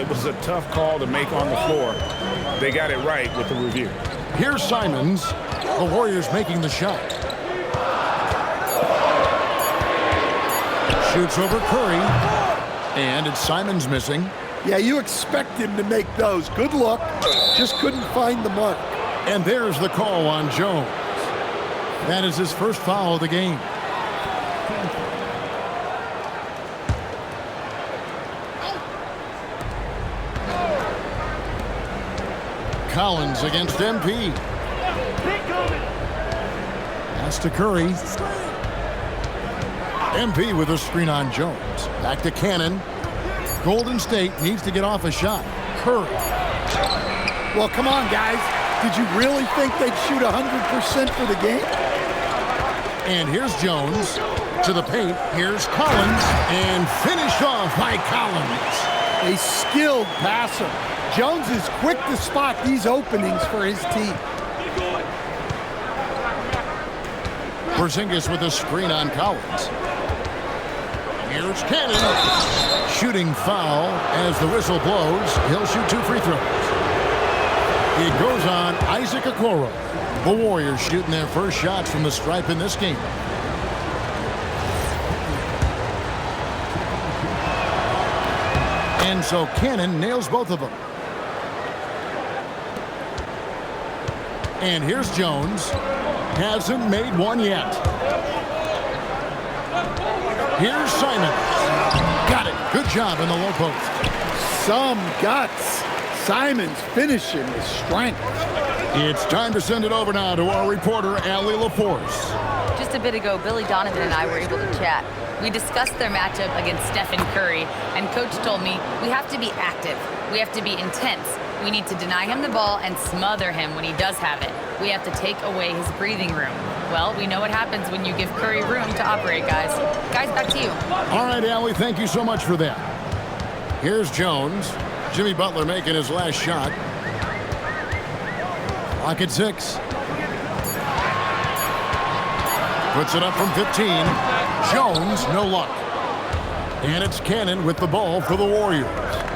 it was a tough call to make on the floor. They got it right with the review. Here's Simons. The Warriors making the shot. Shoots over Curry. And it's Simons missing. Yeah, you expect him to make those. Good luck. Just couldn't find the mark. And there's the call on Jones. That is his first foul of the game. Collins against MP. Pass to Curry. MP with a screen on Jones. Back to Cannon. Golden State needs to get off a shot. Curry. Well, come on, guys. Did you really think they'd shoot 100% for the game? And here's Jones to the paint. Here's Collins. And finished off by Collins. A skilled passer. Jones is quick to spot these openings for his team. Porzingis with a screen on Collins. Here's Cannon. Shooting foul as the whistle blows. He'll shoot 2 free throws. It goes on Isaac Okoro. The Warriors shooting their first shots from the stripe in this game. And so Cannon nails both of them. And here's Jones. Hasn't made one yet. Here's Simons. Got it. Good job in the low post. Some guts. Simons finishing with strength. It's time to send it over now to our reporter, Allie LaForce. Just a bit ago, Billy Donovan and I were able to chat. We discussed their matchup against Stephen Curry, and Coach told me we have to be active. We have to be intense. We need to deny him the ball and smother him when he does have it. We have to take away his breathing room. Well, we know what happens when you give Curry room to operate, guys. Guys, back to you. All right, Allie, thank you so much for that. Here's Jones. Jimmy Butler making his last shot. Clock at 6. Puts it up from 15. Jones, no luck. And it's Cannon with the ball for the Warriors.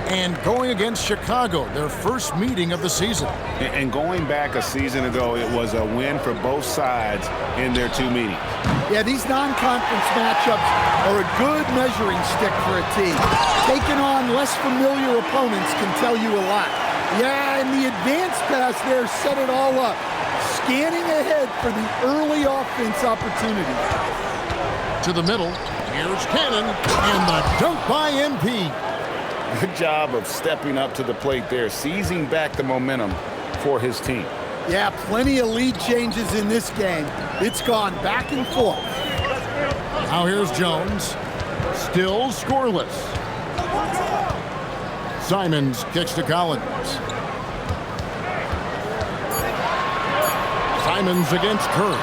And going against Chicago, their first meeting of the season. And going back a season ago, it was a win for both sides in their 2 meetings. Yeah, these non-conference matchups are a good measuring stick for a team. Taking on less familiar opponents can tell you a lot. Yeah, and the advance pass there set it all up. Scanning ahead for the early offense opportunity. To the middle, here's Cannon, and the dunk by MP. Good job of stepping up to the plate there, seizing back the momentum for his team. Yeah, plenty of lead changes in this game. It's gone back and forth. Now here's Jones. Still scoreless. Simons kicks to Collins. Simons against Curry.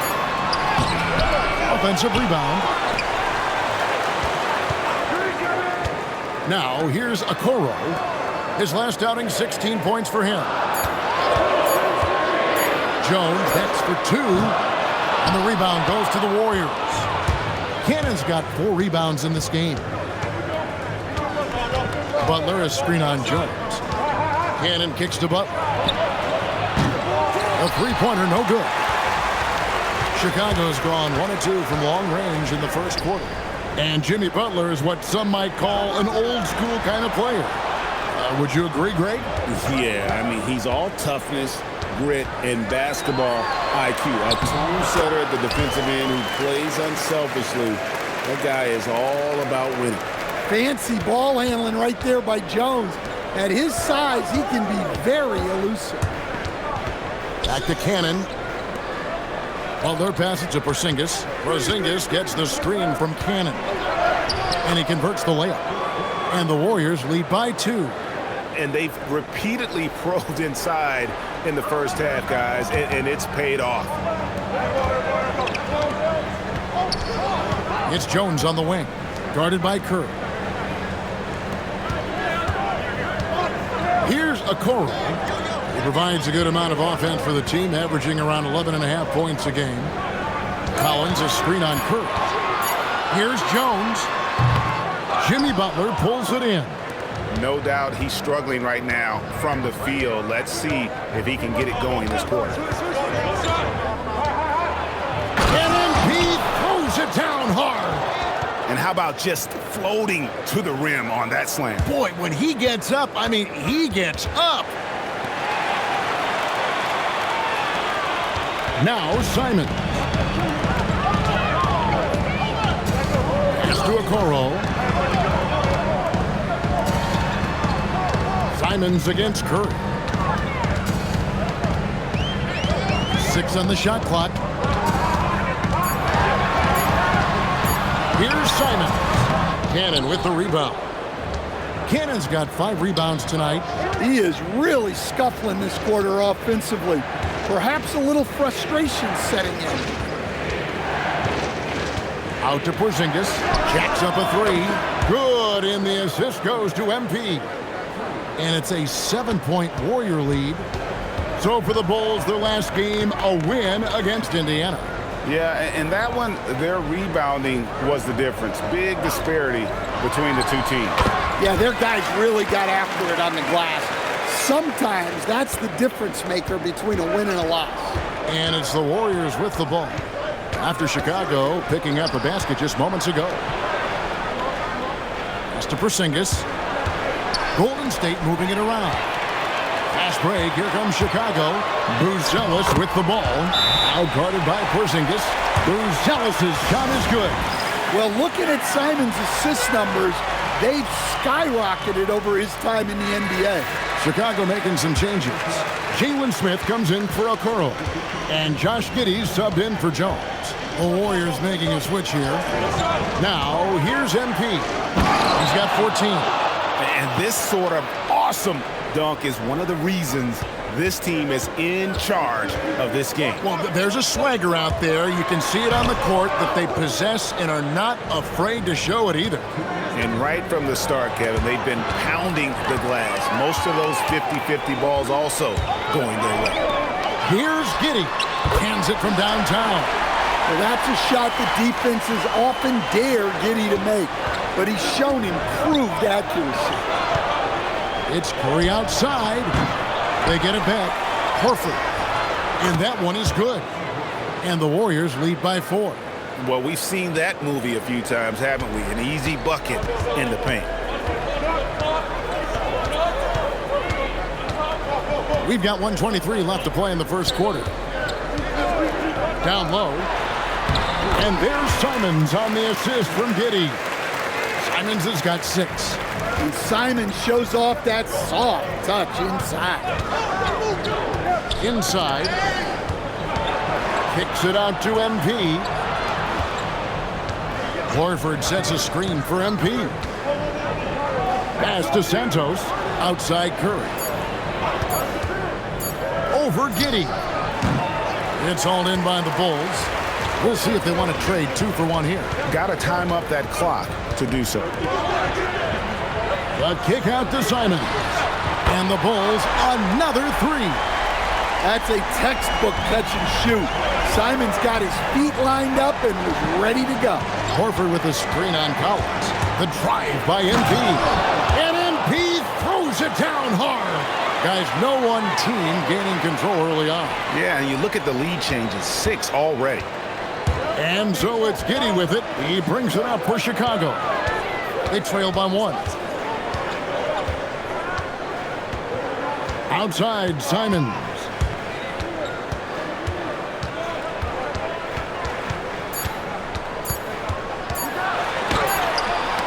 Offensive rebound. Now here's Okoro. His last outing, 16 points for him. Jones bets for 2, and the rebound goes to the Warriors. Cannon's got 4 rebounds in this game. Butler is screen on Jones. Cannon kicks to Butler. A three-pointer, no good. Chicago's gone 1 of 2 from long range in the first quarter. And Jimmy Butler is what some might call an old-school kind of player. Would you agree, Greg? Yeah, I mean, he's all toughness, grit, and basketball IQ. A tone setter at the defensive end who plays unselfishly. That guy is all about winning. Fancy ball handling right there by Jones. At his size, he can be very elusive. Back to Cannon. Butler passes to Porzingis. Porzingis gets the screen from Cannon. And he converts the layup. And the Warriors lead by 2. And they've repeatedly probed inside in the first half, guys, and it's paid off. It's Jones on the wing, guarded by Curry. Here's Okoro. He provides a good amount of offense for the team, averaging around 11.5 points a game. Collins a screen on Curry. Here's Jones. Jimmy Butler pulls it in. No doubt he's struggling right now from the field. Let's see if he can get it going this quarter. And he throws it down hard. And how about just floating to the rim on that slam? Boy, when he gets up, I mean, he gets up. Now Simon. Pass to Okoro. Simon's against Curry. 6 on the shot clock. Here's Simon. Cannon with the rebound. Cannon's got 5 rebounds tonight. He is really scuffling this quarter offensively. Perhaps a little frustration setting in. Out to Porzingis. Jacks up a 3. Good, and the assist goes to MP. And it's a 7-point Warrior lead. So for the Bulls, their last game, a win against Indiana. Yeah, and that one, their rebounding was the difference. Big disparity between the two teams. Yeah, their guys really got after it on the glass. Sometimes that's the difference maker between a win and a loss. And it's the Warriors with the ball. After Chicago picking up a basket just moments ago. Pass to Porzingis. Golden State moving it around. Fast break. Here comes Chicago. Buzelis with the ball. Out guarded by Porzingis. Buzelis' shot is good. Well, looking at Simon's assist numbers, they've skyrocketed over his time in the NBA. Chicago making some changes. Jalen Smith comes in for Okoro. And Josh Giddey subbed in for Jones. The Warriors making a switch here. Now, here's MP. He's got 14. And this sort of awesome dunk is one of the reasons this team is in charge of this game. Well, there's a swagger out there. You can see it on the court that they possess and are not afraid to show it either. And right from the start, Kevin, they've been pounding the glass. Most of those 50-50 balls also going their way. Here's Giddey. Hands it from downtown. Well, that's a shot that defenses often dare Giddey to make, but he's shown improved accuracy. It's Curry outside. They get it back. Horford. And that one is good. And the Warriors lead by 4. Well, we've seen that movie a few times, haven't we? An easy bucket in the paint. We've got 1:23 left to play in the first quarter. Down low. And there's Simons on the assist from Giddey. Simons has got 6. And Simon shows off that soft touch inside. Inside. Kicks it out to MP. Horford sets a screen for MP. Pass to Santos. Outside Curry. Over Giddey. It's hauled in by the Bulls. We'll see if they want to trade 2 for 1 here. Got to time up that clock to do so. The kick out to Simons. And the Bulls, another 3. That's a textbook catch and shoot. Simons got his feet lined up and was ready to go. Horford with a screen on Collins. The drive by MP. And MP throws it down hard. Guys, no one team gaining control early on. Yeah, and you look at the lead changes, 6 already. And so it's Giddey with it. He brings it up for Chicago. They trail by 1. Outside, Simons.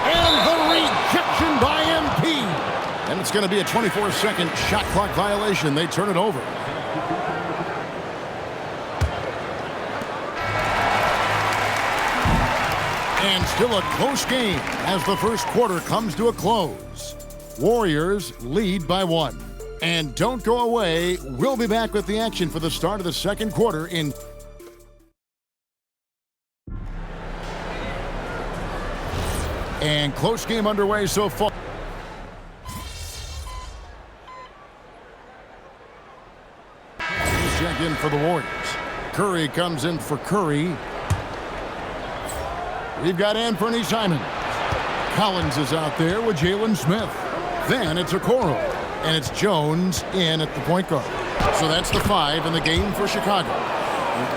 And the rejection by MP. And it's going to be a 24-second shot clock violation. They turn it over. And still a close game as the first quarter comes to a close. Warriors lead by 1. And don't go away. We'll be back with the action for the start of the second quarter in... And close game underway so far. Check in for the Warriors. Curry comes in for Curry. We've got Anthony Simons. Collins is out there with Jalen Smith. Then it's Okoro. And it's Jones in at the point guard. So that's the 5 in the game for Chicago.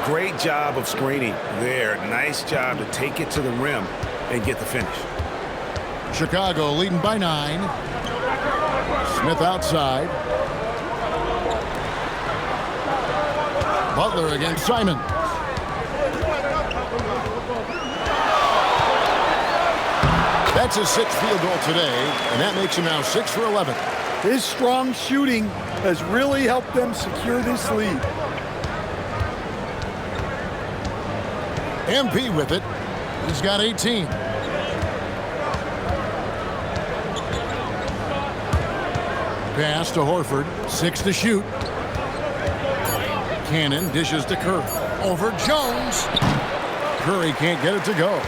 Great job of screening there. Nice job to take it to the rim and get the finish. Chicago leading by 9. Smith outside. Butler against Simon. That's his 6th field goal today, and that makes him now 6 for 11. His strong shooting has really helped them secure this lead. MP with it. He's got 18. Pass to Horford. 6 to shoot. Cannon dishes to Curry. Over Jones. Curry can't get it to go.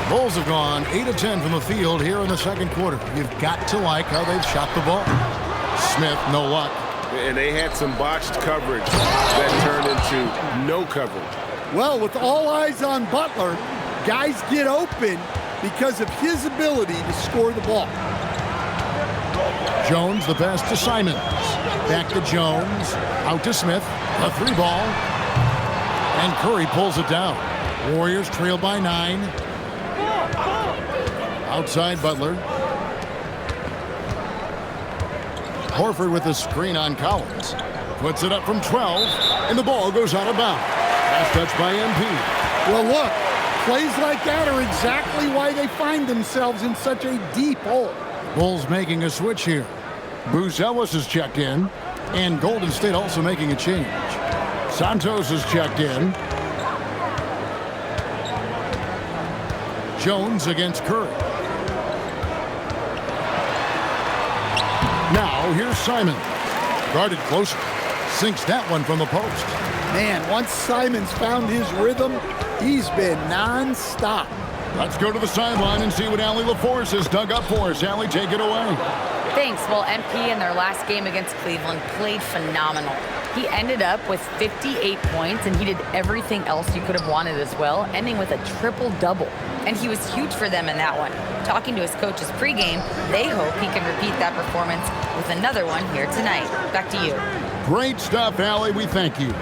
Bulls have gone 8 of 10 from the field here in the second quarter. You've got to like how they've shot the ball. Smith, no luck. And they had some botched coverage that turned into no coverage. Well, with all eyes on Butler, guys get open because of his ability to score the ball. Jones, the pass to Simons. Back to Jones. Out to Smith. A 3-ball. And Curry pulls it down. Warriors trail by 9. Outside Butler. Horford with a screen on Collins. Puts it up from 12. And the ball goes out of bounds. Last touch by MP. Well, look, plays like that are exactly why they find themselves in such a deep hole. Bulls making a switch here. Buzelis is checked in. And Golden State also making a change. Santos is checked in. Jones against Curry. Now here's Simon. Guarded closer. Sinks that one from the post. Man, once Simon's found his rhythm, he's been non-stop. Let's go to the sideline and see what Allie LaForce has dug up for us. Allie, take it away. Thanks. Well, MP in their last game against Cleveland played phenomenal. He ended up with 58 points, and he did everything else you could have wanted as well, ending with a triple-double. And he was huge for them in that one. Talking to his coaches pregame, they hope he can repeat that performance with another one here tonight. Back to you. Great stuff, Allie. We thank you.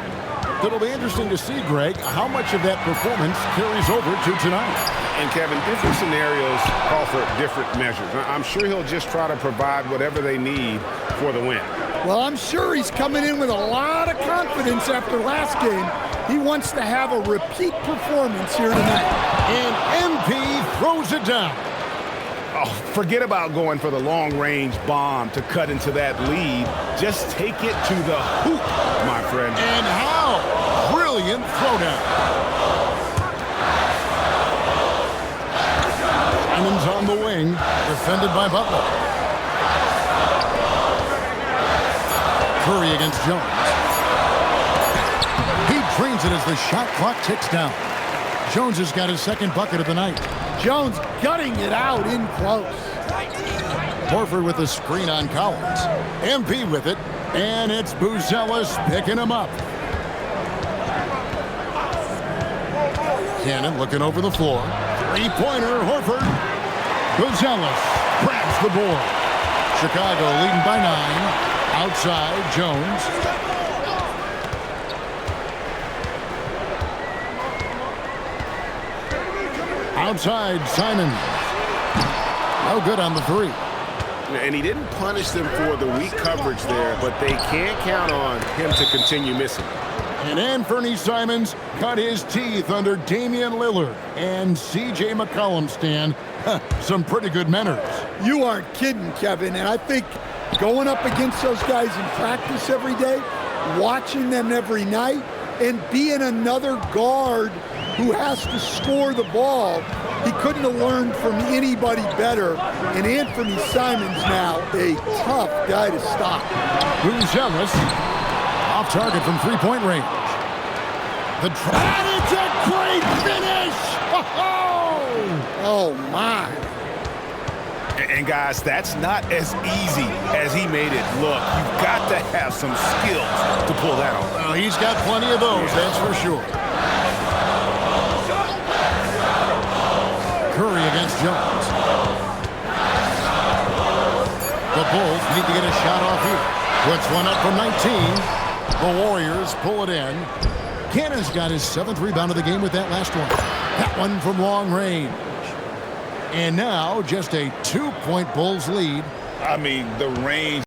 It'll be interesting to see, Greg, how much of that performance carries over to tonight. And, Kevin, different scenarios call for different measures. I'm sure he'll just try to provide whatever they need for the win. Well, I'm sure he's coming in with a lot of confidence after last game. He wants to have a repeat performance here tonight. And MP throws it down. Oh, forget about going for the long-range bomb to cut into that lead. Just take it to the hoop, my friend. And how? Brilliant throwdown. Simon's on the wing, defended by Butler. Curry against Jones. He drains it as the shot clock ticks down. Jones has got his second bucket of the night. Jones gutting it out in close. Horford with a screen on Collins. MP with it, and it's Buzelis picking him up. Cannon looking over the floor. Three-pointer, Horford. Buzelis grabs the board. Chicago leading by 9. Outside, Jones. Outside, Simon. No good on the 3. And he didn't punish them for the weak coverage there, but they can't count on him to continue missing. And Anthony Simons cut his teeth under Damian Lillard and C.J. McCollum, Stan. Some pretty good manners. You aren't kidding, Kevin. And I think going up against those guys in practice every day, watching them every night, and being another guard who has to score the ball, he couldn't have learned from anybody better. And Anthony Simons now a tough guy to stop. Buzelis off target from three-point range. And it's a great finish! Oh my. And guys, that's not as easy as he made it look. You've got to have some skills to pull that off. Well, he's got plenty of those, that's for sure. Curry against Jones. Bulls need to get a shot off here. Puts one up from 19. The Warriors pull it in. Cannon's got his 7th rebound of the game with that last one. That one from long range. And now just a 2-point Bulls lead. I mean, the range